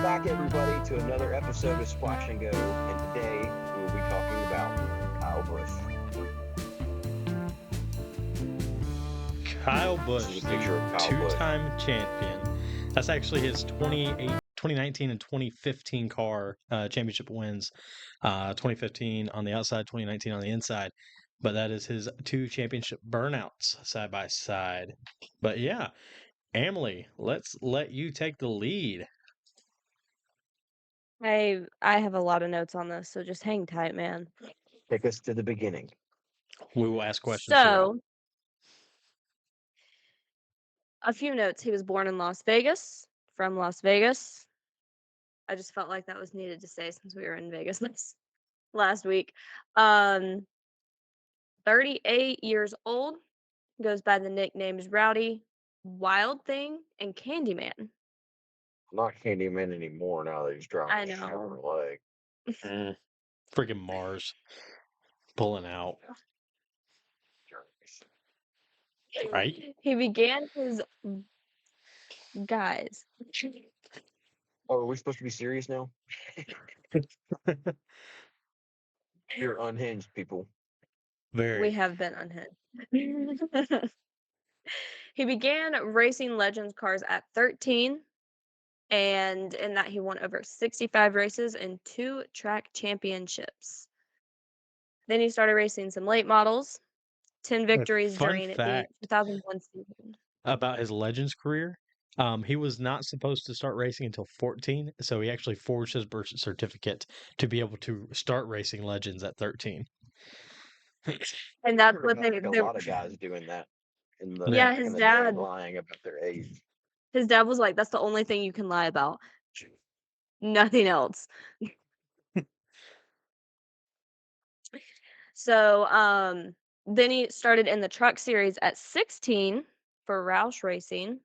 back, everybody, to another episode of Splash and Go. And today we will be talking about Kyle Busch. Kyle This Busch, is a picture of the Kyle Busch. two-time champion. That's actually his 2019 and 2015 car championship wins. 2015 on the outside, 2019 on the inside. But that is his two championship burnouts side by side. But yeah, Emily, let's let you take the lead. I have a lot of notes on this, so just hang tight, man. Take us to the beginning. We will ask questions throughout. So, a few notes. He was born in Las Vegas, from Las Vegas. I just felt like that was needed to say since we were in Vegas last week. 38 years old, goes by the nicknames Rowdy, Wild Thing, and Candyman. Not Candyman anymore now that he's driving I a know. Chevrolet. Freaking Mars pulling out. Right? He began his guys. Oh, are we supposed to be serious now? You're unhinged, people. Very. We have been unhinged. He began racing Legends cars at 13, and in that he won over 65 races and 2 track championships. Then he started racing some late models, 10 victories Fun during the fact 2001 season. about his Legends career. He was not supposed to start racing until 14, so he actually forged his birth certificate to be able to start racing Legends at 13. And that's Heard what about, they like, a lot of guys doing that in the Yeah, in his the day, dad lying about their age. was like, that's the only thing you can lie about. Nothing else. So, then he started in the truck series at 16 for Roush Racing.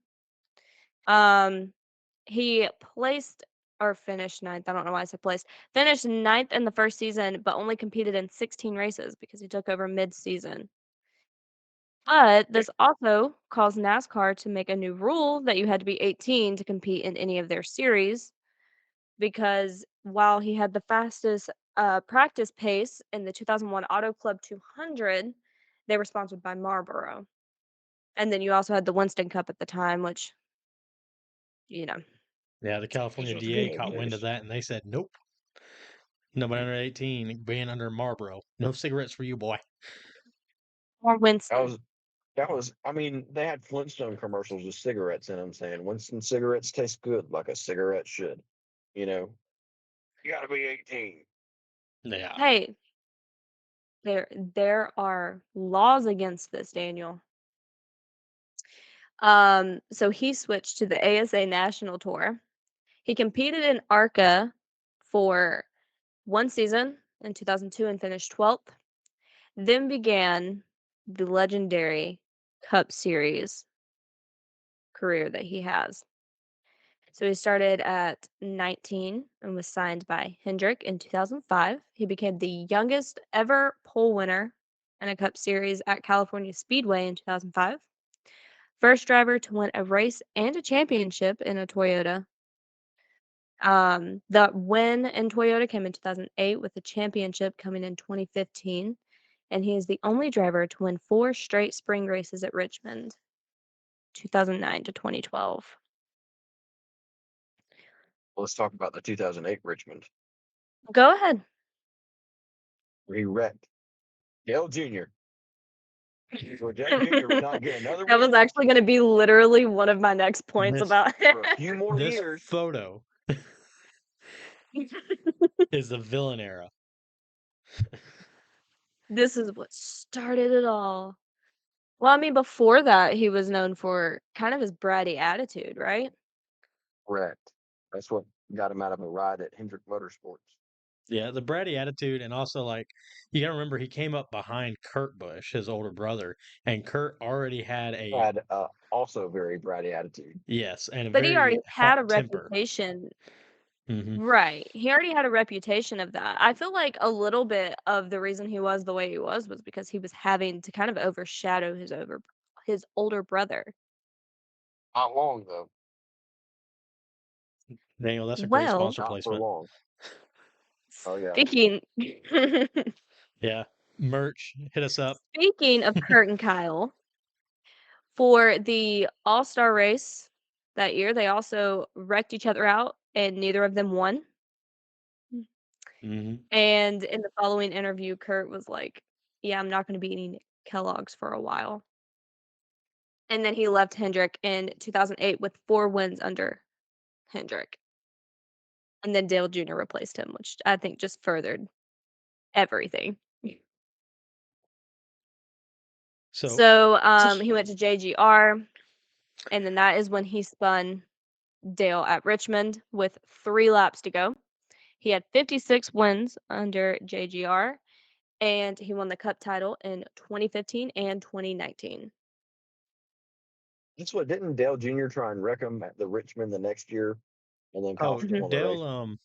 He placed or finished ninth. I don't know why I said placed. Finished ninth in the first season, but only competed in 16 races because he took over mid-season. But this also caused NASCAR to make a new rule that you had to be 18 to compete in any of their series, because while he had the fastest practice pace in the 2001 Auto Club 200, they were sponsored by Marlboro. And then you also had the Winston Cup at the time, which, you know. Yeah, the California Those DA good caught wind of days. that, and they said, nope, nobody under 18 being under Marlboro. No cigarettes for you, boy. Or That Winston. was I mean, they had Flintstone commercials with cigarettes in them saying Winston cigarettes taste good like a cigarette should. You know, you gotta be 18. Yeah. Hey, there are laws against this, Daniel. So he switched to the ASA National Tour. He competed in ARCA for one season in 2002 and finished 12th. Then began the legendary Cup Series career that he has. So he started at 19 and was signed by Hendrick in 2005. He became the youngest ever pole winner in a Cup Series at California Speedway in 2005. First driver to win a race and a championship in a Toyota. The win in Toyota came in 2008, with the championship coming in 2015. And he is the only driver to win 4 straight spring races at Richmond, 2009 to 2012. Let's talk about the 2008 Richmond, Go ahead. where he wrecked Dale Jr. So Dale Jr. would not get another That was win actually going to be literally one of my next points This- about for a few more This years. photo is the villain era. This is what started it all. Well, I mean, before that, he was known for kind of his bratty attitude, right? Correct. That's what got him out of a ride at Hendrick Motorsports. Yeah, the bratty attitude, and also like you gotta remember he came up behind Kurt Busch, his older brother, and Kurt already had Had also very bratty attitude. yes, and a But he very already had a hot temper. reputation. Hmm. Right. He already had a reputation of that. I feel like a little bit of the reason he was the way he was because he was having to kind of overshadow his older brother. Not long though. Daniel, that's a great Well, sponsor Not for placement. long. Oh yeah. speaking Yeah. Merch, hit us up. speaking of Kurt and Kyle, for the All-Star race that year, they also wrecked each other out, and neither of them won. Hmm. And in the following interview, Kurt was like, "Yeah, I'm not going to be eating Kellogg's for a while." And then he left Hendrick in 2008 with 4 wins under Hendrick. And then Dale Jr. replaced him, which I think just furthered everything. So, So, he went to JGR, and then that is when he spun Dale at Richmond with 3 laps to go. He had 56 wins under JGR, and he won the Cup title in 2015 and 2019. That's what didn't Dale Jr. try and wreck him at the Richmond the next year, and then oh, cost him Mhm. on the race.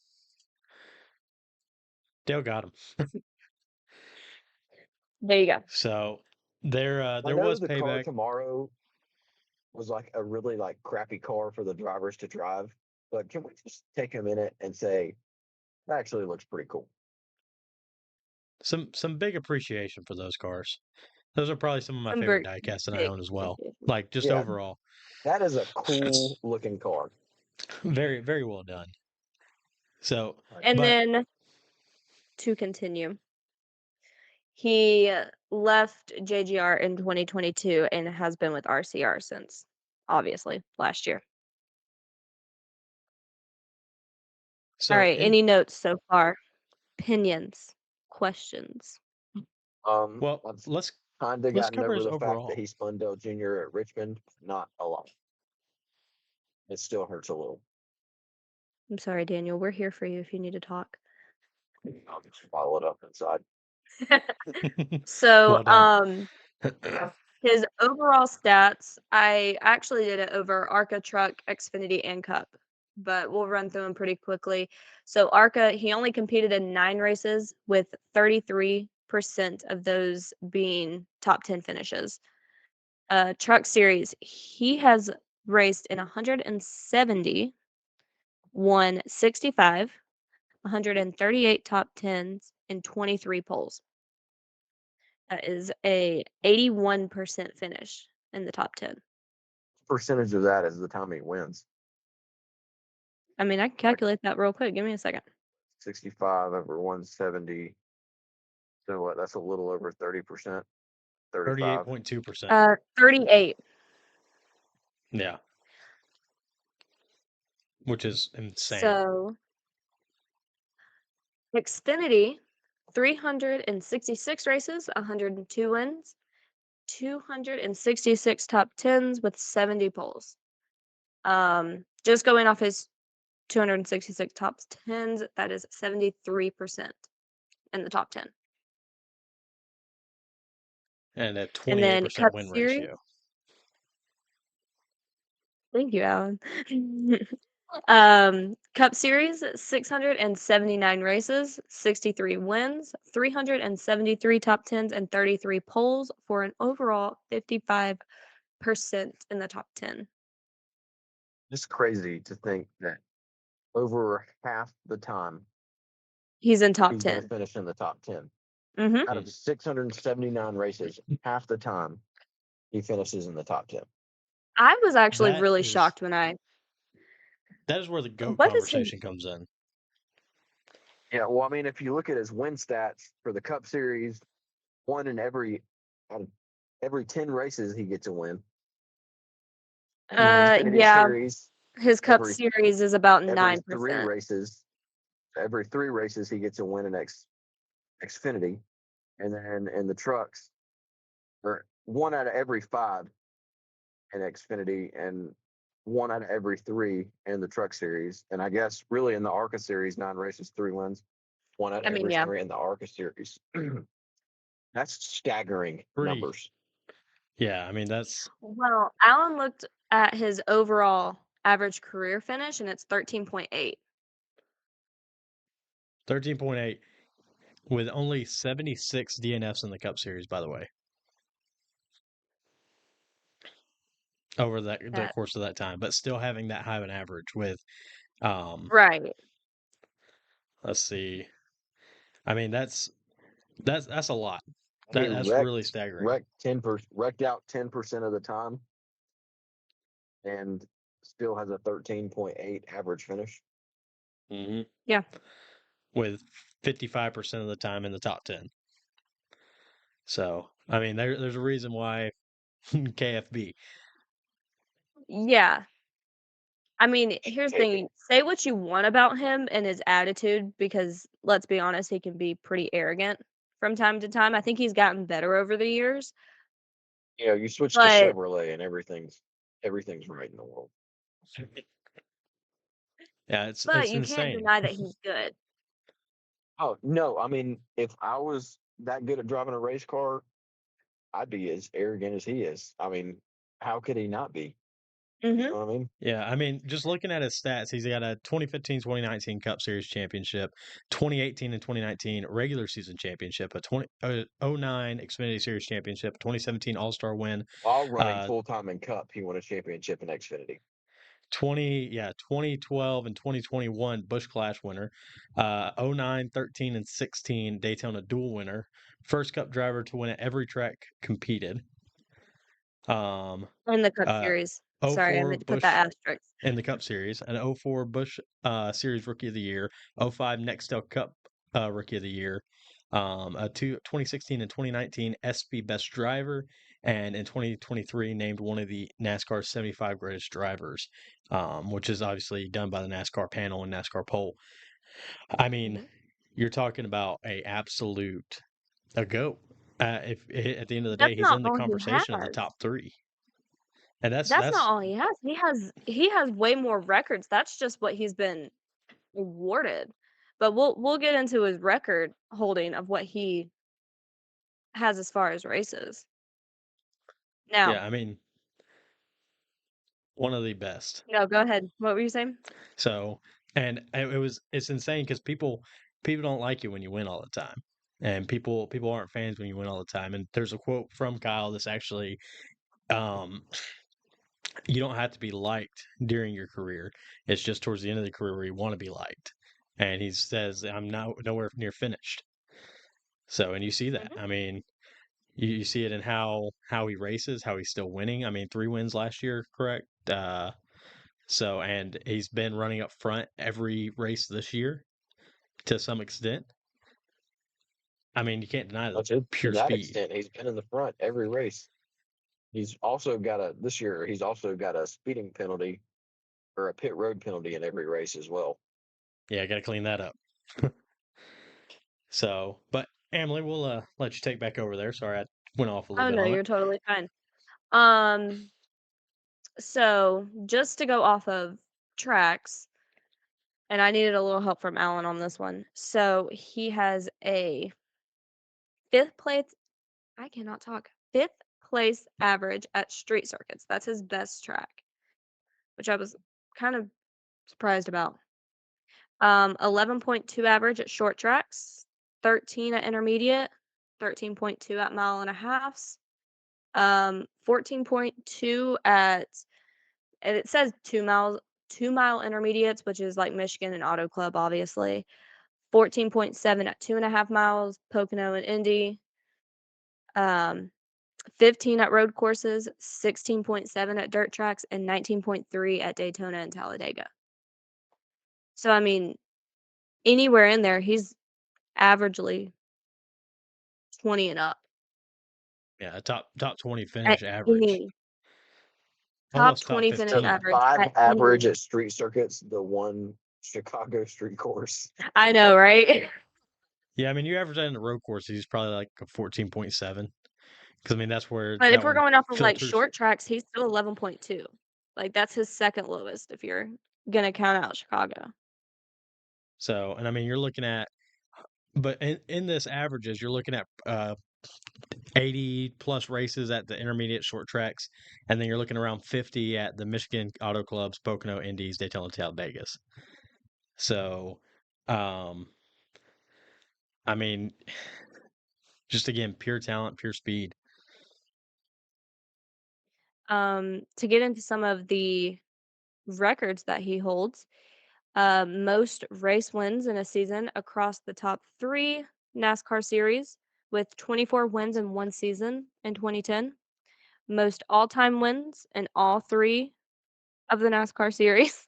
Dale got him. There you go. So I there know was the car payback. tomorrow was like a really like crappy car for the drivers to drive, but can we just take a minute and say that actually looks pretty cool? Some big appreciation for those cars. Those are probably some of my Some favorite very diecast that I big own as well. appreciation. Like just Yeah, overall, that is a cool looking car. very very well done. So, Like, And but then to continue, he left JGR in 2022 and has been with RCR since, obviously, last year. All so right, in any notes so far? Opinions, questions? well, I've kind of let's gotten cover over his the fact that overall. he spun Dale Jr. at Richmond. Not a lot. It still hurts a little. I'm sorry, Daniel. We're here for you if you need to talk. I'll just bottle it up inside. So, Well done. his overall stats, I actually did it over ARCA, Truck, Xfinity, and Cup, but we'll run through them pretty quickly. So, ARCA, he only competed in 9 races, with 33% of those being top 10 finishes. Truck Series, he has raced in 170, won 65, 138 top 10s, and 23 poles. That is a 81% finish in the top 10. Percentage of that is the time he wins. I mean, I can Like calculate that real quick. Give me a second. 65 over 170. So what? That's a little over 30%. 35. 38.2%. 38. Yeah, which is insane. So, Xfinity, 366 races, 102 wins, 266 top 10s with 70 poles. Just going off his 266 top 10s, that is 73% in the top 10. And a And then 28% Cup win Series. ratio. Thank you, Alan. Cup Series, 679 races, 63 wins, 373 top 10s, and 33 poles for an overall 55% in the top 10. It's crazy to think that over half the time He's in top he's going to 10. finish in the top 10. Mm-hmm. Out of 679 races, half the time he finishes in the top 10. I was actually That really is shocked when I. that is where the GOAT What is his? conversation comes in. Yeah, well, I mean, if you look at his win stats for the Cup Series, one in out of every 10 races he gets a win. And the Xfinity Yeah, Series, his Cup every Series is about every 9%. every 3 races he gets a win in Xfinity, and then in the trucks, or 1 out of every 5 in Xfinity, and 1 out of every 3 in the Truck Series, and I guess really in the ARCA Series, 9 races, 3 wins, one out I of mean, every yeah. 3 in the ARCA Series. That's staggering Pretty, numbers. yeah. I mean, that's Well, Alan looked at his overall average career finish, and it's 13.8. 13.8 with only 76 DNFs in the Cup Series, by the way, over the That course of that time, but still having that high of an average with Right. Let's see. I mean, that's a lot. He That's really staggering. wrecked out 10% of the time, and still has a 13.8 average finish. Mm-hmm. Yeah. With 55% of the time in the top 10. So, I mean, there's a reason why KFB. Yeah. I mean, here's the thing. Say what you want about him and his attitude, because let's be honest, he can be pretty arrogant from time to time. I think he's gotten better over the years, You switch to but Chevrolet and everything's right in the world. Yeah, it's you can't insane. deny that he's good. Oh no, I mean, if I was that good at driving a race car, I'd be as arrogant as he is. I mean, how could he not be? You Mhm. know what I mean? Yeah, I mean, just looking at his stats, he's got a 2015, 2019 Cup Series championship, 2018 and 2019 regular season championship, a 2009 Xfinity Series championship, 2017 All-Star win, While running uh, full time in Cup, he won a championship in Xfinity. 2012 and 2021 Busch Clash winner, 09, 13, and 16 Daytona Dual winner, first Cup driver to win at every track competed. In the Cup Uh, Series. Sorry, I 04 meant to put Busch that asterisk. in the Cup Series, an 04 Busch Series Rookie of the Year, 05 Nextel Cup Rookie of the Year, 2016 and 2019 SP Best Driver, and in 2023 named one of the NASCAR 75 Greatest Drivers, which is obviously done by the NASCAR panel and NASCAR poll. I mean, Mhm. you're talking about a GOAT. If at the end of the day, That's he's not in the all he conversation of the has. top three, and That's not all he has. He has way more records. That's just what he's been awarded. But we'll get into his record holding of what he has as far as races. Now, yeah, I mean, one of the best. no, go ahead. What were you saying? So, and it's insane because people don't like you when you win all the time, and people aren't fans when you win all the time. And there's a quote from Kyle that's actually, um, you don't have to be liked during your career. It's just towards the end of the career where you want to be liked. And he says, "I'm now nowhere near finished." So, and you see that. Mhm. I mean, you see it in how he races, how he's still winning. I mean, 3 wins last year, correct? So, and he's been running up front every race this year to some extent. I mean, you can't deny the That's it. To pure that speed. extent, he's been in the front every race. He's also got this year. He's also got a speeding penalty or a pit road penalty in every race as well. Yeah, I got to clean that up. So, but Emily, we'll let you take back over there. Sorry, I went off a little Oh bit no, on it. you're totally fine. Um, so just to go off of tracks, and I needed a little help from Alan on this one. So he has a fifth place. I cannot talk. Fifth place average at street circuits. That's his best track, which I was kind of surprised about. 11.2 average at short tracks, 13 at intermediate, 13.2 at mile and a halfs, 14.2 at, and it says 2 mile intermediates, which is like Michigan and Auto Club, obviously. 14.7 at 2.5 miles, Pocono and Indy. Um, 15 at road courses, 16.7 at dirt tracks, and 19.3 at Daytona and Talladega. So, I mean, anywhere in there, he's averagely 20 and up Yeah, a top 20 at finish average, any top almost top 20 finish The 15. average five at average any. at street circuits, the one Chicago street course. I know, right? Yeah, I mean, you average that in the road course, he's probably like a 14.7. Because I mean, that's where But if that we're one going off of like filters. short tracks, he's still 11.2. Like that's his second lowest if you're gonna count out Chicago. So, and I mean, you're looking at, but in this averages, you're looking at 80 plus races at the intermediate short tracks, and then you're looking around 50 at the Michigan Auto Clubs, Pocono, Indies, Daytona, Talladega. So, um, I mean, just again, pure talent, pure speed. To get into some of the records that he holds, most race wins in a season across the top 3 NASCAR series, with 24 wins in one season in 2010. Most all-time wins in all 3 of the NASCAR series,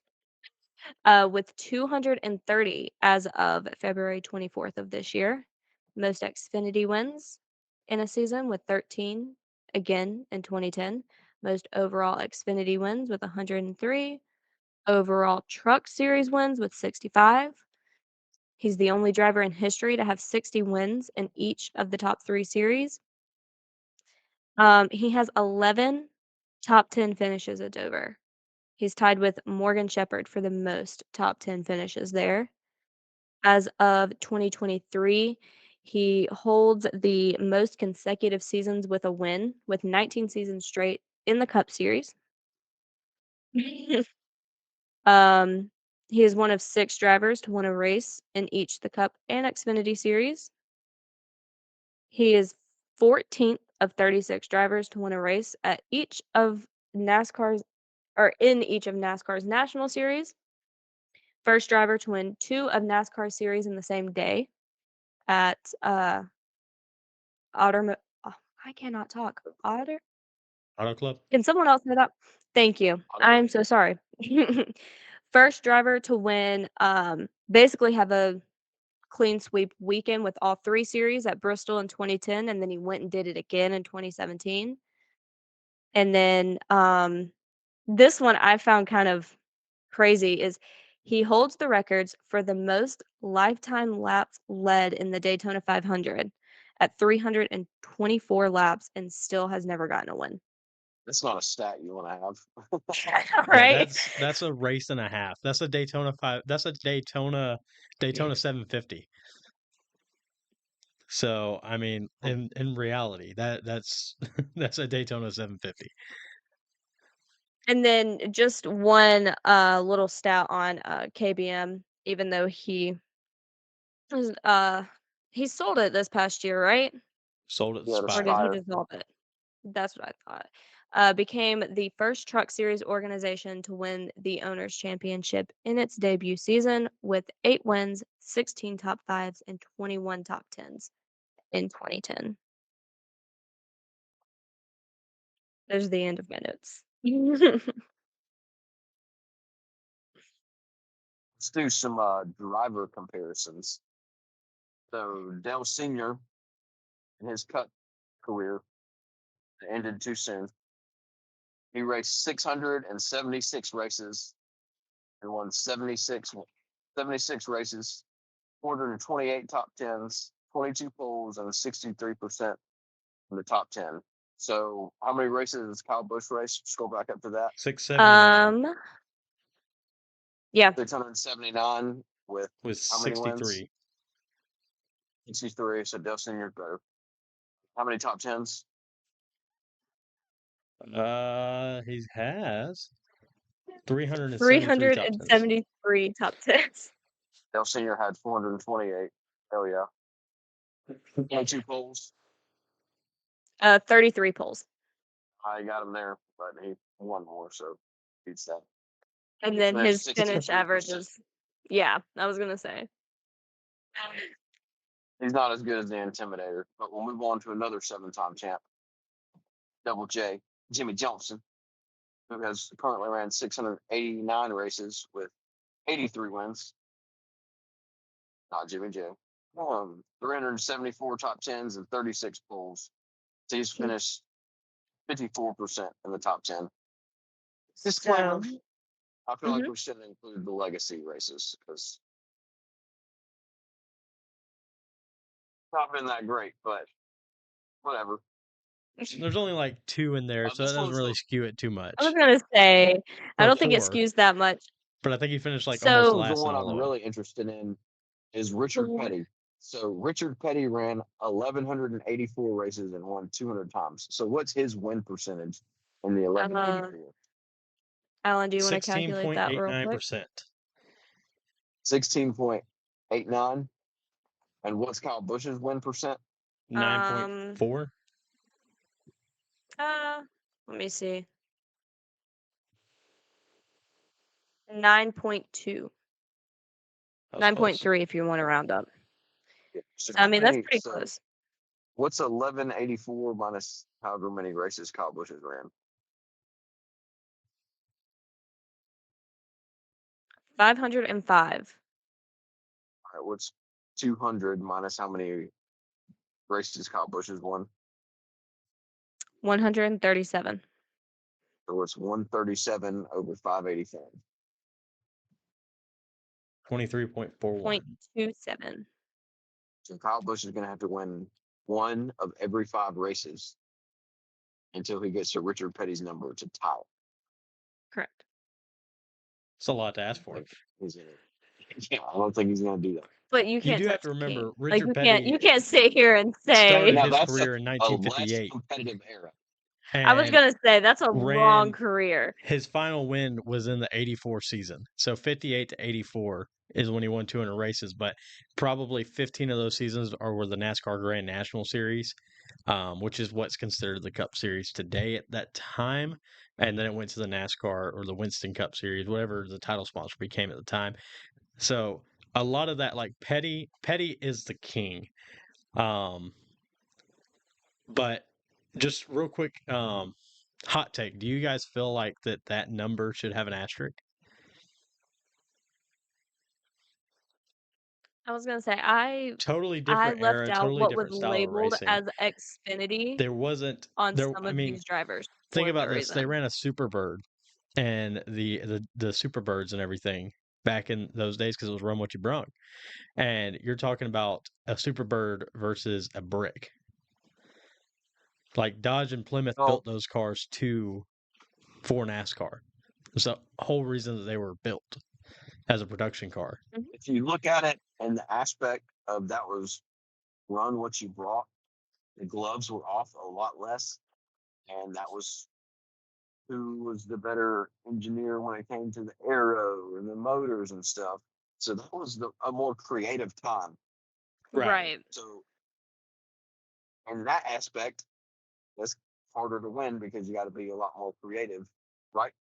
with 230 as of February 24th of this year. Most Xfinity wins in a season with 13, again in 2010. Most overall Xfinity wins with 103. Overall Truck Series wins with 65. He's the only driver in history to have 60 wins in each of the top 3 series. He has 11 top 10 finishes at Dover. He's tied with Morgan Shepherd for the most top 10 finishes there. As of 2023, he holds the most consecutive seasons with a win, with 19 seasons straight in the Cup Series. He is one of 6 drivers to win a race in each the Cup and Xfinity Series. He is 14th of 36 drivers to win a race at each of NASCAR's or in each of NASCAR's national series. First driver to win 2 of NASCAR series in the same day at Otter. I cannot talk. Otter. Auto Club. Can someone else say that? Thank you. I'm so sorry. First driver to win, basically have a clean sweep weekend with all 3 series at Bristol in 2010, and then he went and did it again in 2017. And then this one I found kind of crazy is he holds the records for the most lifetime laps led in the Daytona 500 at 324 laps and still has never gotten a win. That's not a stat you want to have. Yeah, Right? that's a race and a half. That's a Daytona 5. That's a Daytona 750. So I mean, in reality, that's that's a Daytona 750. And then just one little stat on KBM, even though he sold it this past year, right? Sold at the Yeah, the Or Spire. did he Spire. dissolve it? That's what I thought. Became the first Truck Series organization to win the Owners' Championship in its debut season with 8 wins, 16 top 5s, and 21 top 10s in 2010. There's the end of my notes. Let's do some driver comparisons. So Dale Sr. in his Cup career ended too soon. He raced 676 races and won 76 races, 428 top 10s, 22 poles, and 63% in the top 10. So how many races does Kyle Busch race? Scroll back up to that. 679 Yeah. 679 with with how many wins? 63. 63. So Dale Sr. better. How many top 10s? He has 373 top 10s. 373 top 10s. Dale Sr. had 428. Hell yeah. 22 poles. 33 poles. I got him there, but he won more, so beats that. And then his Finished finish 63%. average is, yeah, I was going to say. He's not as good as the Intimidator, but we'll move on to another 7-time champ, Double J, Jimmy Johnson, who has currently ran 689 races with 83 wins. Not Jimmy J. 374 top 10s and 36 poles. So he's finished 54% in the top 10. Disclaimer, I feel like we shouldn't include the legacy races because not been that great, but whatever. There's only like 2 in there, so This that doesn't one's really skew it too much. I was going to say, I Or don't think it 4, skews that much. but I think he finished like almost So, the last in one all I'm of them. really interested in is Richard Petty. So Richard Petty ran 1,184 races and won 200 times. So what's his win percentage in the 1,184? Alan, do you want to calculate that real quick? 16.89%. 16.89. And what's Kyle Busch's win percent? 9.4. Let me see. 9.2. That was close. 9.3 if you want to round up. So So, I mean, that's many- pretty so close. What's 1184 minus however many races Kyle Busch has ran? 505. All right, what's 200 minus how many races Kyle Busch has won? 137. So it's 137 over 585. 23.41. 0.27. So Kyle Busch is going to have to win one of every 5 races until he gets to Richard Petty's number to tie it. Correct. It's a lot to ask for. He's gonna, yeah, I don't think he's going to do that. But you You can't do have touch to the remember, king. Richard you Petty can't sit here and say. started Now his that's career in a less 1958 competitive era. I was and gonna say that's a long ran career. his final win was in the 84 season. So 58 to 84 is when he won 200 races, but probably 15 of those seasons were the NASCAR Grand National Series, which is what's considered the Cup Series today at that time. And then it went to the NASCAR or the Winston Cup Series, whatever the title sponsor became at the time. So a lot of that, like Petty is the king. But just real quick, hot take. Do you guys feel like that number should have an asterisk? I was gonna say I Totally I different left era, out totally what was different style of labeled racing. as Xfinity There wasn't on there. some I of mean, these drivers think for about that this. They reason. ran a Superbird and the Superbirds and everything back in those days because it was run what you brung. And you're talking about a Superbird versus a brick. Like Dodge and Plymouth Well, built those cars for NASCAR. It's the whole reason that they were built as a production car. if you look at it in the aspect of that was run what you brought, the gloves were off a lot less, and that was who was the better engineer when it came to the aero and the motors and stuff. So that was a more creative time. Right. So in that aspect, that's harder to win because you got to be a lot more creative.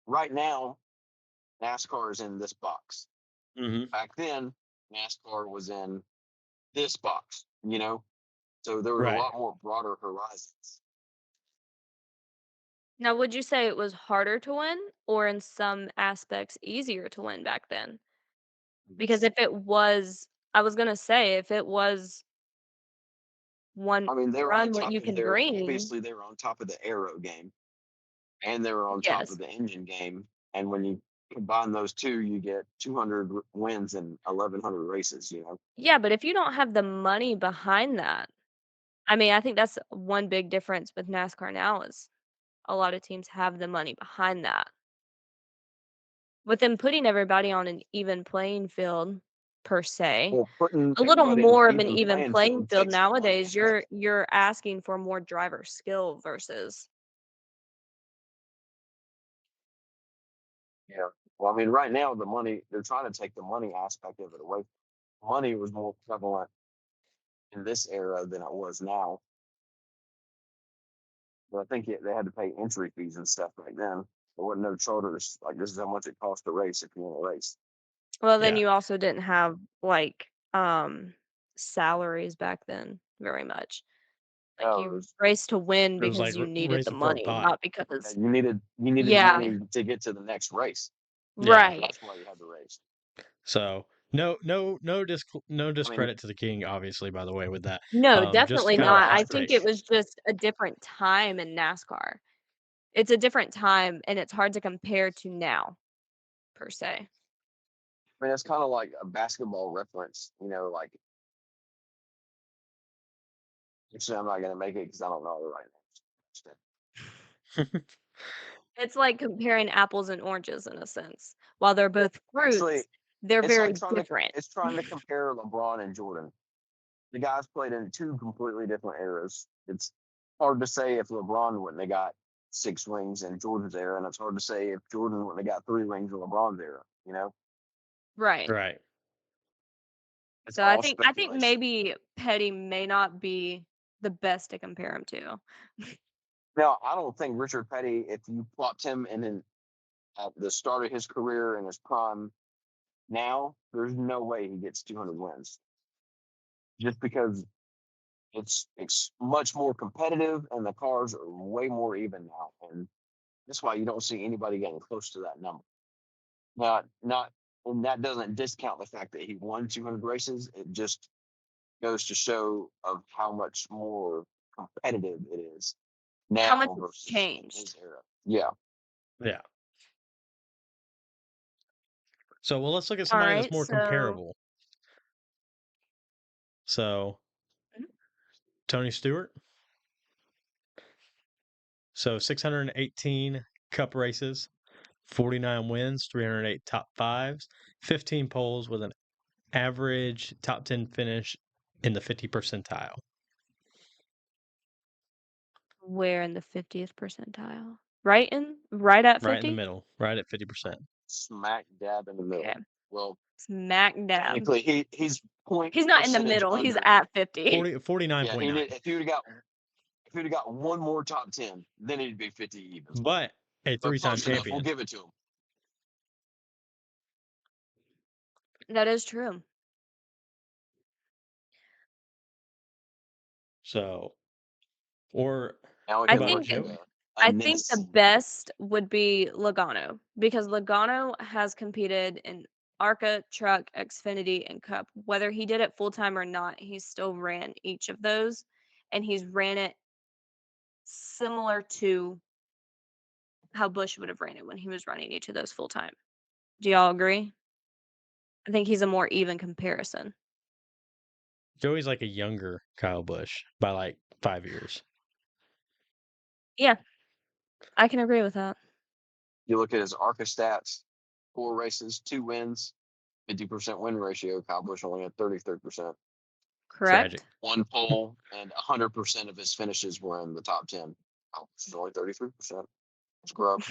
Right now, NASCAR is in this box. Mm-hmm. Back then, NASCAR was in this box, so there was Right. a lot more broader horizons. Now, would you say it was harder to win or in some aspects easier to win back then? Because if it was, I was gonna say, if it was one I mean, they were on run what top you of can their bring, obviously they were on top of the aero game, and they were on top yes. of the engine game. And when you combine those two, you get 200 wins and 1,100 races. Yeah, but if you don't have the money behind that, I mean, I think that's one big difference with NASCAR now is a lot of teams have the money behind that. With them putting everybody on an even playing field per se, Well, putting a little everybody on more an of an even even playing field takes the money nowadays, aspect. you're asking for more driver skill versus Yeah. Well, I mean, right now the money they're trying to take the money aspect of it away. Money was more prevalent in this era than it was now. But I think they had to pay entry fees and stuff back then. There wasn't no charters. Like, this is how much it costs to race if you want to race. well, then Yeah. you also didn't have like salaries back then very much. Like Oh, you raced to win It was because like you needed the racing for a money, buck. not yeah, because you needed yeah, money to get to the next race. Yeah. right. That's why you had to race. So no I mean, discredit to the king, obviously, by the way, with that. No, Just definitely kind of a not. I hot think take. it was just a different time in NASCAR. It's a different time and it's hard to compare to now, per se. I mean, it's kind of like a basketball reference, like, actually, I'm not going to make it because I don't know the right name. It's like comparing apples and oranges in a sense. While they're both Actually, fruits, they're it's very like different. it's trying to compare LeBron and Jordan. The guys played in 2 completely different eras. It's hard to say if LeBron wouldn't have got 6 rings in Jordan's era, and it's hard to say if Jordan wouldn't have got 3 rings in LeBron's era. Right. Right. It's So I all think speculation. maybe Petty may not be the best to compare him to. Now, I don't think Richard Petty, if you plopped him at the start of his career in his prime, now, there's no way he gets 200 wins, just because it's much more competitive and the cars are way more even now, and that's why you don't see anybody getting close to that number. Not, and that doesn't discount the fact that he won 200 races. It just goes to show of how much more competitive it is How much now it's versus in changed. his era. Yeah. Yeah. So, well, let's look at All somebody that's right, more so comparable. So, Mhm. Tony Stewart. So, 618 Cup races, 49 wins, 308 top fives, 15 poles with an average top 10 finish in the 50 percentile. where in the 50th percentile? Right at Right in the 50? middle, right at 50%. Smack dab in the middle. Okay. Well, Smack dab. technically, he's point He's not in the percentage middle. He's under. at 50. Yeah, he 49.9. did. If he'd have got one more top 10, then he'd be 50 even. But a But three-time close enough. We'll champion. give it to him. That is true. So, or Now we I can about look think at Joey? I a think the Nemesis. best would be Logano because Logano has competed in ARCA, Truck, Xfinity, and Cup. Whether he did it full time or not, he still ran each of those, and he's ran it similar to how Busch would have ran it when he was running each of those full time. Do y'all agree? I think he's a more even comparison. Joey's like a younger Kyle Busch by like 5 years. Yeah, I can agree with that. You look at his ARCA stats: 4 races, 2 wins, 50% win ratio. Kyle Busch only had 33%. Tragic. Correct? 1 pole, and 100% of his finishes were in the top 10. Kyle Busch is only 33%. Scrub.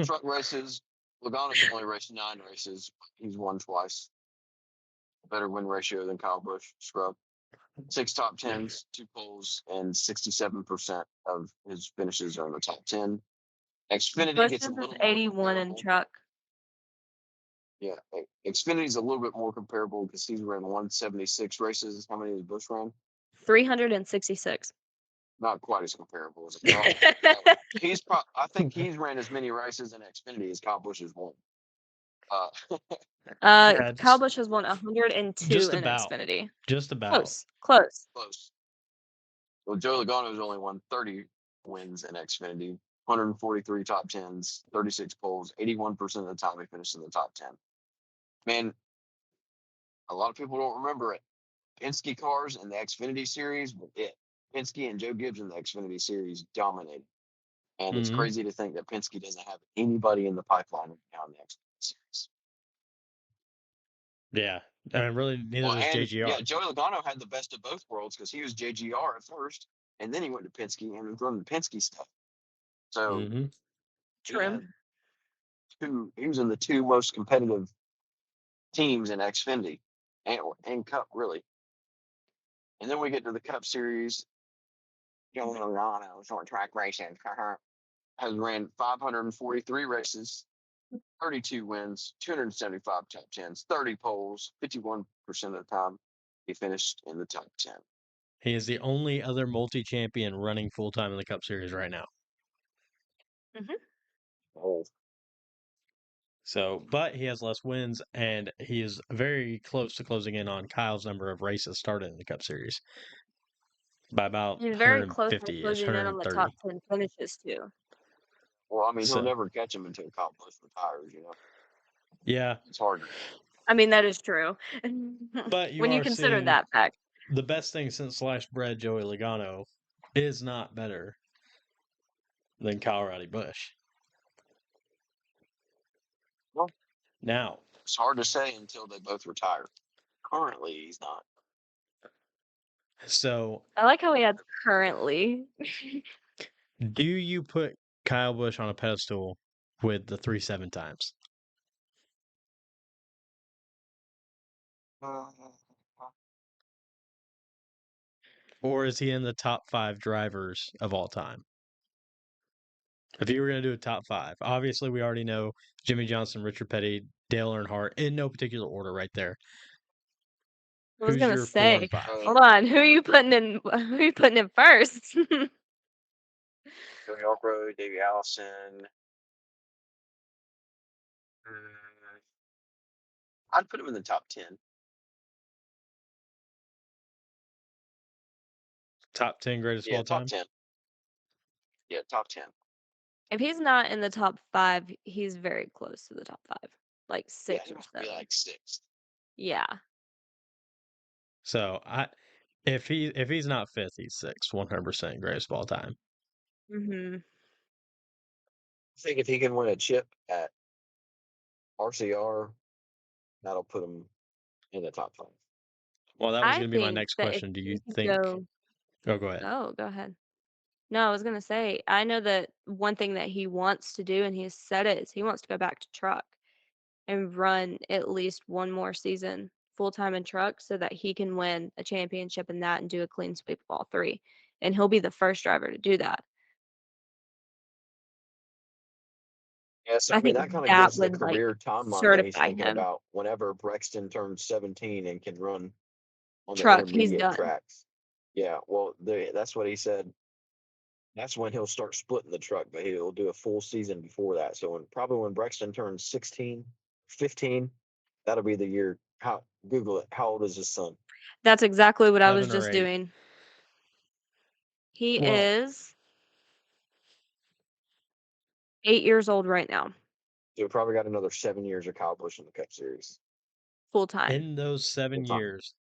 Truck races. Logano's only raced 9 races. He's won twice. Better win ratio than Kyle Busch. Scrub. 6 top 10s, 2 poles, and 67% of his finishes are in the top 10. Xfinity gets Busch's a is little more 81 in comparable. Truck. Yeah, Xfinity's a little bit more comparable because he's ran 176 races. How many has Busch ran? 366. Not quite as comparable as I think he's ran as many races in Xfinity as Kyle Busch has won. Yeah, Kyle Busch has won 102 just in about. Xfinity. Just about. Close. Close. Close. Well, Joe Logano's only won 30 wins in Xfinity, 143 top 10s, 36 poles, 81% of the time he finished in the top 10. Man, a lot of people don't remember it. Penske cars in the Xfinity series were it. Penske and Joe Gibbs in the Xfinity series dominated. And it's Mhm. crazy to think that Penske doesn't have anybody in the pipeline right now in the Xfinity series. Yeah. And really, neither Well, does and JGR. yeah, Joey Logano had the best of both worlds because he was JGR at first, and then he went to Penske and was running the Penske stuff. So Hmm. he True. had he was in the 2 most competitive teams in Xfinity and Cup, really. And then we get to the Cup Series. Joey Logano, short track racing, has ran 543 races, 32 wins, 275 top 10s, 30 poles, 51% of the time he finished in the top 10. He is the only other multi-champion running full-time in the Cup Series right now. Hmm. Oh, So, but he has less wins, and he is very close to closing in on Kyle's number of races started in the Cup Series by about He's very close to 150-ish, closing in on the top 130. 10 finishes, too. well, I mean, he'll So, never catch him until Kyle Busch retires, yeah. It's hard. I mean, that is true. But you When you are consider seeing that fact. the best thing since sliced bread, Joey Logano, is not better than Kyle Roddy Busch. Well, Now, it's hard to say until they both retire. Currently, he's not. so I like how he adds currently. do you put Kyle Busch on a pedestal with the 3-7 times? Uh, Or is he in the top 5 drivers of all time? If you were going to do a top 5, obviously we already know Jimmy Johnson, Richard Petty, Dale Earnhardt, in no particular order, right there. I was Who's gonna your 4 and say, 5? hold on, who are you putting in? Who are you putting in first? Joey Allroad, Davey Allison. Mm, I'd put him in the top 10. Top 10 greatest of Yeah, all top time? 10. Yeah, top 10. If he's not in the top 5, he's very close to the top 5, like Yeah, 6 he or might be 7. like 6th. Yeah. So if he's not 5th, he's 6th, 100% greatest of all time. Mhm. I think if he can win a chip at RCR, that'll put him in the top 5. Well, that was I going to be my think next that if question. Do you he could think? go Oh, go ahead. Oh, go ahead. No, I was gonna say, I know that one thing that he wants to do, and he has said it, is he wants to go back to truck and run at least one more season full-time in truck so that he can win a championship in that and do a clean sweep of all 3. And he'll be the first driver to do that. Yeah, so I I mean think that kind of that gives the would, like, career timeline that he's certify thinking him. about whenever Brexton turns 17 and can run on the Truck, he's intermediate done. tracks. Yeah, well, that's what he said. That's when he'll start splitting the truck, but he'll do a full season before that. So probably when Brexton turns 16, 15, that'll be the year. Google it. How old is his son? That's exactly what I was 7 or just 8. doing. He Well, is 8 years old right now, So we probably got another 7 years of Kyle Busch in the Cup Series. full-time. in those 7 Full time. years,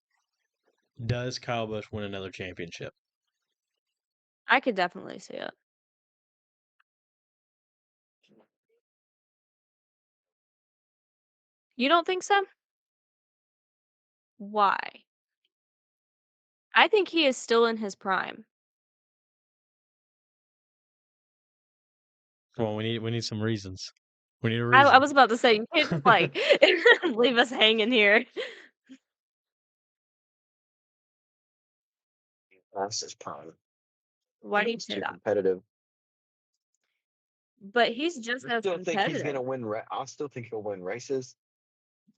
does Kyle Busch win another championship? I could definitely see it. You don't think so? Why? I think he is still in his prime. Well, we need some reasons. We need a I reason. was about to say, you can't just, like, leave us hanging here. That's his prime. Why do you He's say too that? competitive. But he's just I as still think he's going competitive. to win. I still think he'll win races.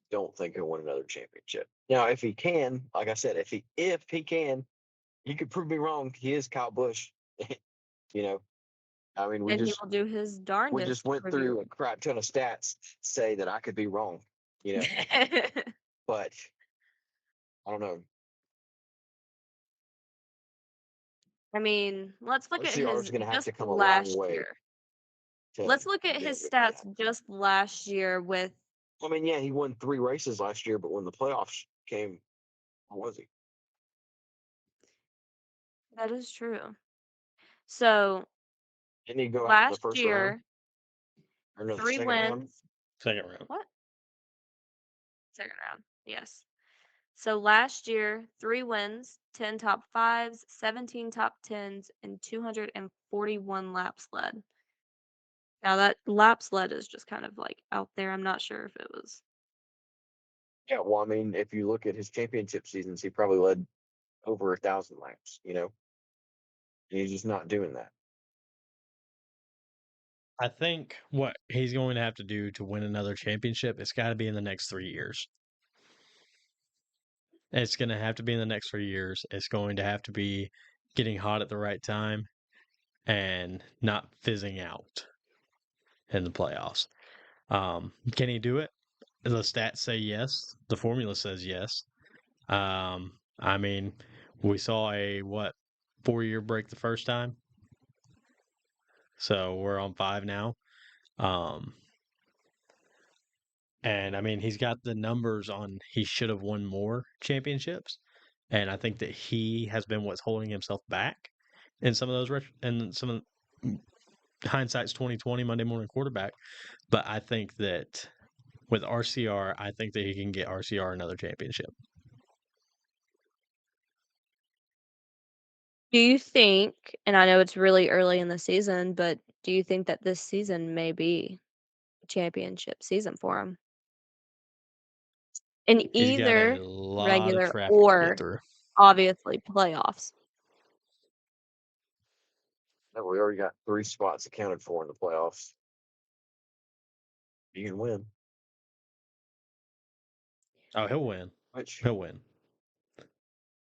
Don't think he'll win another championship. Now, if he can, like I said, if he can, you could prove me wrong. He is Kyle Busch. you know, I mean, And he will do his we just darndest to went prove you through a crap ton of stats to say that I could be wrong. You know, wrong. but I don't know. I mean, let's look at OCR his is going to have just to come a long last way year. to Let's look at be able his to do stats that. just last year with I mean, yeah, he won 3 races last year, but when the playoffs came, what was he? that is true. So, Didn't he go out in the last first round year, or no, the 3 second round? wins. Second round. What? Second round. Yes. So last year, 3 wins, 10 top 5s, 17 top 10s, and 241 laps led. Now that laps led is just kind of like out there. I'm not sure if it was. Yeah, well, I mean, if you look at his championship seasons, he probably led over 1,000 laps. And he's just not doing that. I think what he's going to have to do to win another championship, it's got to be in the next 3 years. It's going to have to be in the next 3 years. It's going to have to be getting hot at the right time and not fizzing out in the playoffs. Can he do it? The stats say yes. The formula says yes. I mean, we saw a 4-year break the first time, so we're on 5 now. Um, and I mean, he's got the numbers on. He should have won more championships, and I think that he has been what's holding himself back in some of those. And some of hindsight's 2020 Monday morning quarterback, but I think that with RCR, I think that he can get RCR another championship. Do you think, and I know it's really early in the season, but do you think that this season may be a championship season for him? In He's got a either lot of regular traffic to get or through. obviously playoffs. No, we already got 3 spots accounted for in the playoffs. You can win. Oh, he'll win. Which He'll win.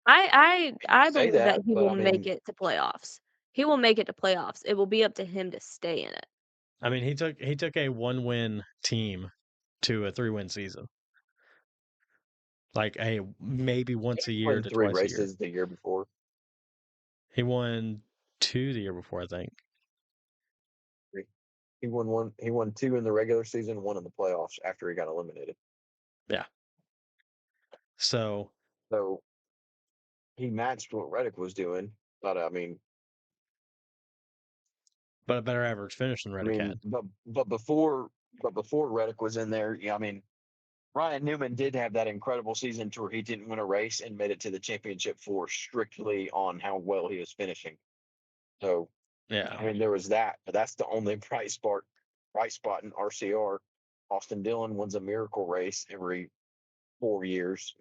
I say believe that that, he but will I make mean, it to playoffs. He will make it to playoffs. It will be up to him to stay in it. I mean, he took a 1-win team to a 3-win season. Like a maybe once a he year won to 3 twice a year. races the year before. He won 2 the year before, I think. He won one. He won 2 in the regular season, 1 in the playoffs after he got eliminated. Yeah. So So he matched what Reddick was doing. But but a better average finish than Reddick had. but before Reddick was in there, yeah, I mean, Ryan Newman did have that incredible season to where he didn't win a race and made it to the championship for strictly on how well he was finishing. So Yeah. I mean, there was that, but that's the only bright spot in RCR. Austin Dillon wins a miracle race every 4 years.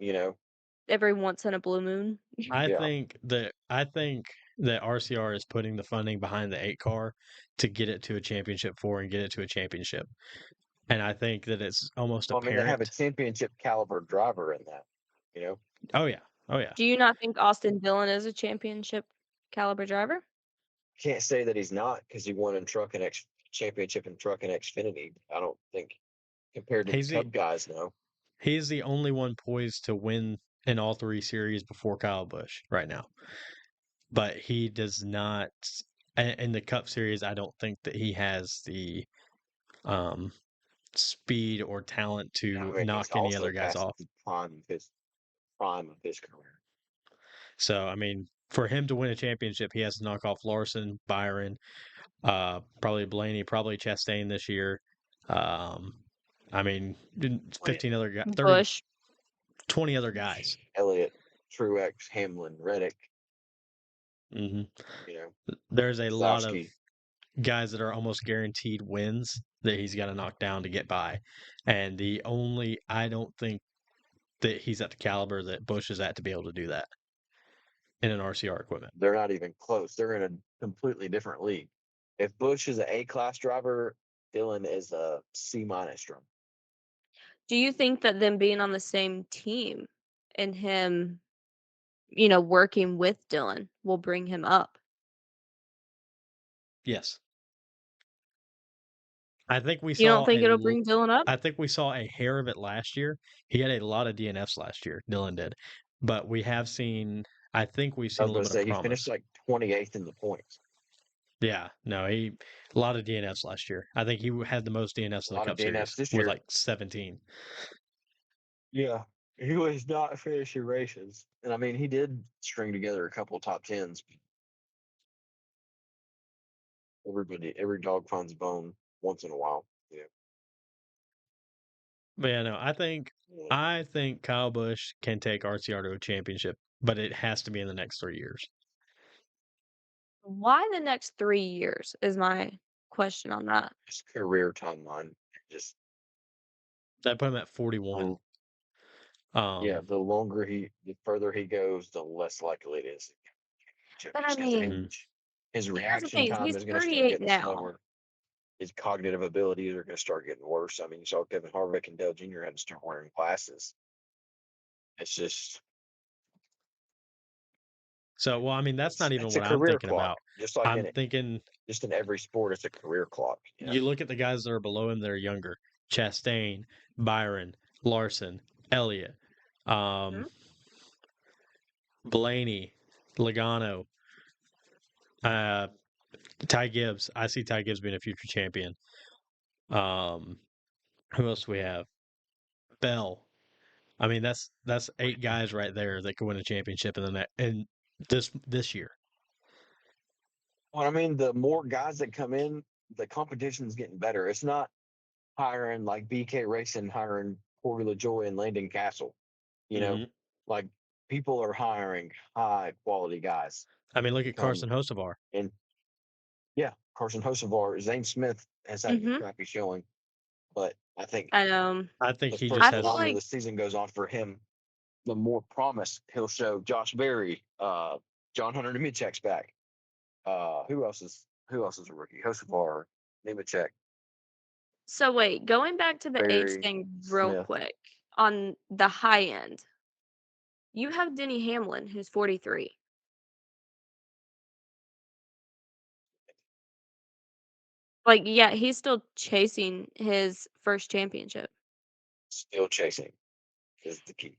Every once in a blue moon. I Yeah. think that RCR is putting the funding behind the 8 car to get it to a championship 4 and get it to a championship. And I think that it's almost Well, I mean, they have a apparent. championship caliber driver in that. You know, Oh yeah. Oh yeah. Do you not think Austin Dillon is a championship caliber driver? can't say that he's not because he won in truck and championship in truck and Xfinity. I don't think compared to the He's the Cup guys, no. he's the only one poised to win in all 3 series before Kyle Busch right now. But he does not in the Cup series. I don't think that he has the um, speed or talent I to mean, he's knock any also other guys past off. the prime of his career. So I mean, for him to win a championship, he has to knock off Larson, Byron, probably Blaney, probably Chastain this year. Um, I mean, 15 other guys, 30, Bush. 20 other guys. Elliott, Truex, Hamlin, Reddick, hmm you know, There's a lot of Sowski. guys that are almost guaranteed wins that he's got to knock down to get by. And I don't think that he's at the caliber that Bush is at to be able to do that in an RCR equipment. They're not even close. They're in a completely different league. If Bush is an A-class driver, Dillon is a C-minus driver. Do you think that them being on the same team and him, working with Dillon will bring him up? Yes. I think we You don't saw think it'll bring Dillon up? I think we saw a hair of it last year. He had a lot of DNFs last year, Dylan did. But I think we've I seen a was little going to bit of say he finished promise. like 28th in the points. Yeah, no, a lot of DNFs last year. I think he had the most DNFs A in the lot of Cup Series DNFs this with year. like 17. Yeah, he was not finishing races, and I mean he did string together a couple top tens. Every dog finds a bone once in a while. But yeah, no, Yeah. I think Kyle Busch can take RCR to a championship, but it has to be in the next 3 years. Why the next 3 years is my question on that. His career timeline, just That put him at 41. yeah, Um, the further he goes, the less likely it is. But I Just because of mean, mhm. age, his here's the reaction thing, time he's is going to start 38 getting now. slower. His cognitive abilities are going to start getting worse. I mean, you saw Kevin Harvick and Dale Jr. had to start wearing glasses. It's just So, well, I mean, that's not even it's a what I'm career thinking clock, about. just like I'm thinking in every sport, it's a career clock. you look at the guys that are below him that are younger: Chastain, Byron, Larson, Elliott, um, Mhm. Blaney, Logano, uh, Ty Gibbs. I see Ty Gibbs being a future champion. Um, who else do we have? Bell. I mean, that's 8 guys right there that could win a championship in this year. Well, I mean, the more guys that come in, the competition's getting better. It's not hiring like BK Racing hiring Corey LaJoy and Landon Castle. You know, hmm like people are hiring high quality guys I mean, look to at come Carson Hocevar. and yeah, Carson Hocevar, Zane Smith has had a Mhm. crappy showing, but I think I know. I think the he just I the feel has. longer like the season goes on for him, the more promise he'll show. Josh Berry, John Hunter Nemechek's back. Who else is a rookie? Hocevar, Nemechek, so wait, going back to the age Berry, thing real Smith. quick. on the high end, you have Denny Hamlin, who's 43. Like, yeah, he's still chasing his first championship. Still chasing is the key.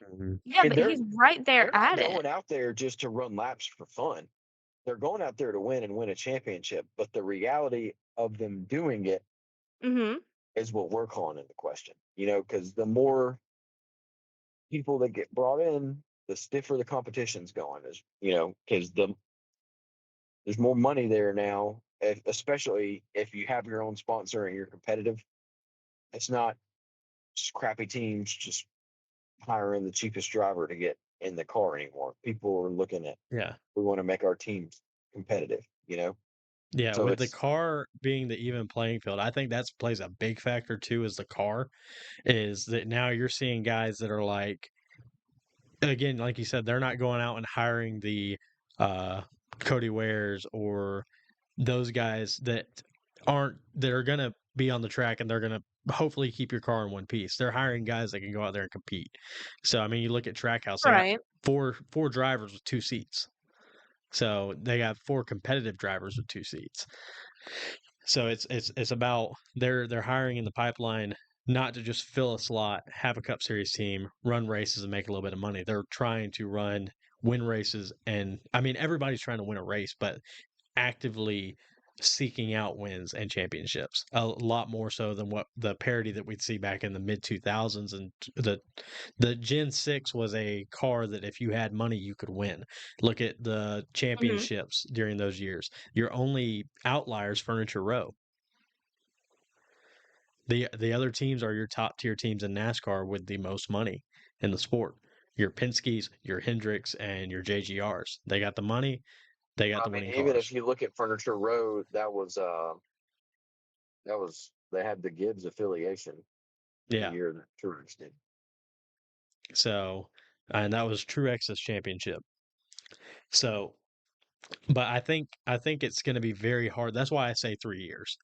Mhm. Yeah, And but he's right there they're not at it. going out there just to run laps for fun. They're going out there to win and win a championship. But the reality of them doing it Mhm. is what we're calling into question. Because the more people that get brought in, the stiffer the competition's going. Because there's more money there now, especially if you have your own sponsor and you're competitive. It's not just crappy teams just hiring the cheapest driver to get in the car anymore. People are looking at, Yeah. we want to make our teams competitive. Yeah, So with the it's car being the even playing field, I think that's plays a big factor too, is the car, is that now you're seeing guys that are like, again, like you said, they're not going out and hiring the uh Cody Wares or those guys that are gonna be on the track and they're gonna hopefully keep your car in one piece. They're hiring guys that can go out there and compete. So I mean, you look at Trackhouse, they got Right. four drivers with two seats. So they got four competitive drivers with two seats. So it's about they're hiring in the pipeline not to just fill a slot, have a Cup Series team, run races and make a little bit of money. They're trying to win races, and I mean everybody's trying to win a race, but actively seeking out wins and championships a lot more so than what the parity that we'd see back in the mid 2000s. And the Gen 6 was a car that if you had money you could win. Look at the Mhm. championships during those years. Your only outliers, Furniture Row. The other teams are your top tier teams in NASCAR with the most money in the sport. Your Penske's, your Hendricks, and your JGRs. They got the money. They got I the mean, winning even if cars. you look at Furniture Road, that was they had the Gibbs affiliation the Yeah. year that Truex did. So, and that was Truex's championship. So, but I think it's going to be very hard. That's why I say 3 years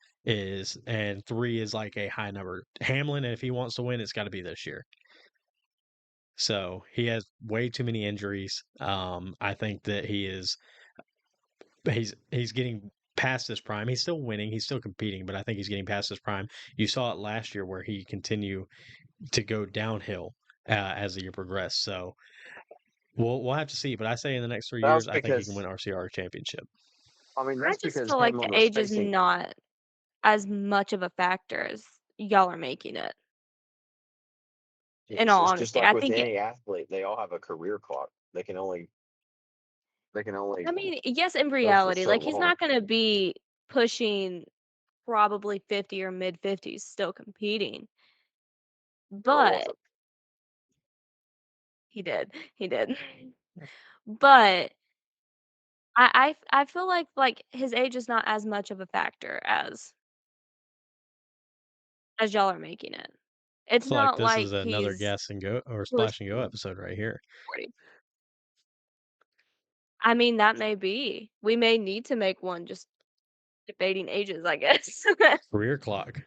and three is like a high number. Hamlin, if he wants to win, it's got to be this year. So he has way too many injuries. I think that he's getting past his prime. He's still winning. He's still competing, but I think he's getting past his prime. You saw it last year where he continued to go downhill as the year progressed. So we'll have to see. But I say in the next 3 years, That's I think he can because win RCR championship. I mean I that's just because feel like the Hamlin was age is facing. not as much of a factor as y'all are making it, in Yes, all it's just honesty. like I with think any athlete, they all have a career clock. They can only I mean, yes, in go for reality, so like, he's long. not gonna be pushing probably 50 or mid-50s still competing, Sure but wasn't. he did. But I feel like, his age is not as much of a factor as y'all are making it. It's It's like not this like is another he's gas and go or splash and go pushing episode right here. 40. I mean, that may be. We may need to make one just debating ages, I guess. Career clock.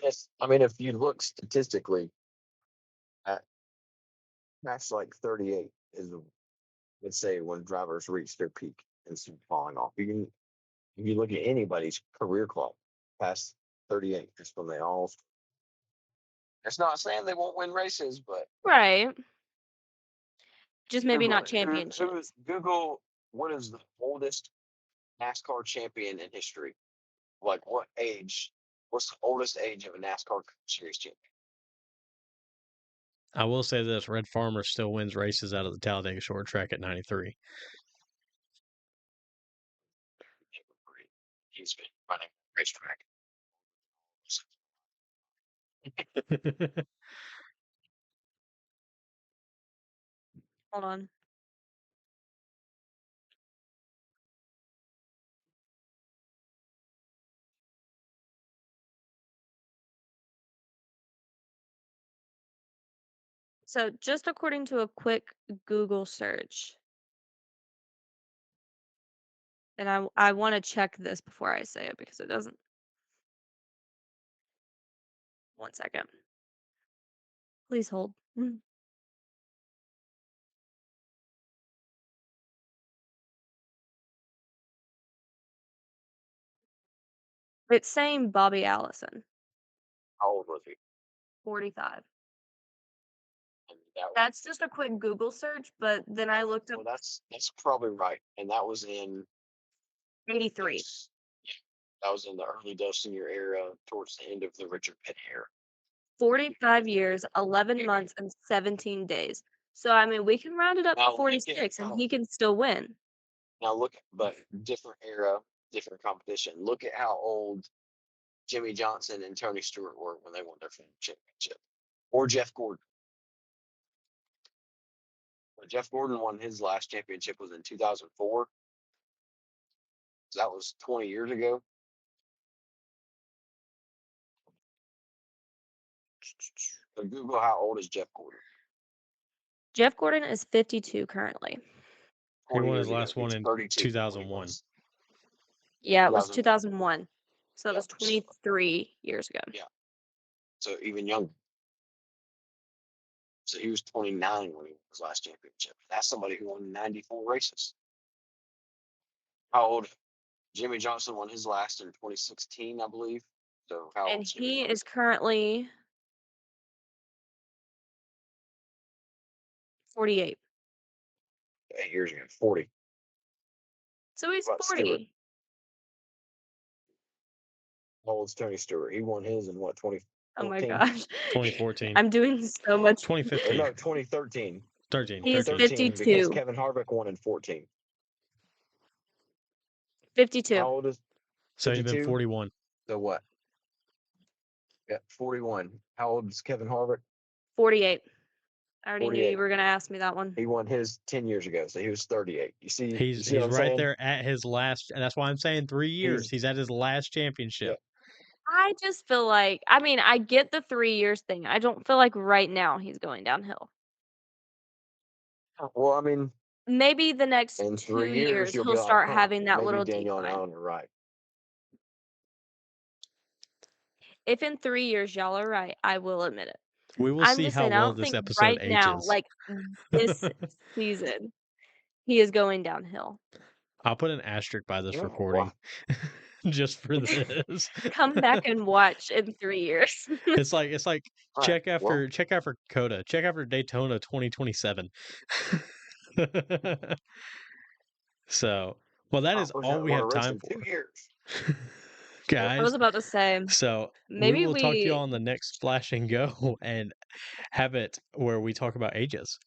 Yes, I mean if you look statistically at that's like 38 is let's say when drivers reach their peak and start falling off. If you look at anybody's career clock past 38, that's when they all. It's not saying they won't win races, but Right. Just maybe Google not it. championships. Google what is the oldest NASCAR champion in history? Like what age? What's the oldest age of a NASCAR series champion? I will say this: Red Farmer still wins races out of the Talladega Short Track at 93. He's been running racetrack. Hold on. So, just according to a quick Google search, and I want to check this before I say it because it doesn't. One second. Please hold. It's saying Bobby Allison, How old was he? 45. And that That's just a quick Google search, but then I looked up well, that's probably right. And that was in 83. those- that was in the early Dose Senior era, towards the end of the Richard Petty era. 45 years, 11 months, and 17 days. So, I mean, we can round it up Now to look at 46 and how he can still win. now look but different era, different competition. Look at how old Jimmy Johnson and Tony Stewart were when they won their championship. Or Jeff Gordon. When Jeff Gordon won his last championship was in 2004. So that was 20 years ago. So Google how old is Jeff Gordon? Jeff Gordon is 52 currently. He 20 won years his ago. last one He's in 32 when he 2001. was. Yeah, it was 2001. 2001. So it was Yep. 23 years ago. Yeah. So even younger. So he was 29 when he won his last championship. That's somebody who won 94 races. How old? Jimmy Johnson won his last in 2016, I believe. So how And old is Jimmy he Johnson? is currently 48. 8 years ago, 40. So he's What about Stewart? 40. How old's Tony Stewart? He won his in what, Oh my 2014? gosh. 2014. I'm doing so much. 2015. No, 2013. 13. He's 13. 13 because 52. Kevin Harvick won in 14. 52. How old is So he's been 52? 41. So what? Yeah, 41. How old is Kevin Harvick? 48. I already knew 48. you were going to ask me that one. He won his 10 years ago, so he was 38. You see He's what I'm right saying? there at his last, and that's why I'm saying 3 years. He's at his last championship. I just feel like, I mean, I get the 3 years thing. I don't feel like right now he's going downhill. Well, I mean, Maybe the next in 2 3 years years you'll be he'll like, start huh, having that maybe little Daniel and decline. Allen are right. If in 3 years y'all are right, I will admit it. We will I'm see just how saying, I well don't this think episode right now, ages. like this season, he is going downhill. I'll put an asterisk by this Yeah, recording just for this. Come back and watch in 3 years. It's like All right, check well, after Coda, check after Daytona 2027. So, well, that is we're all gonna we want to have race time in for, 2 years. I guys. was about to say, So we maybe will talk to you we on the next Splash and Go and have it where we talk about ages.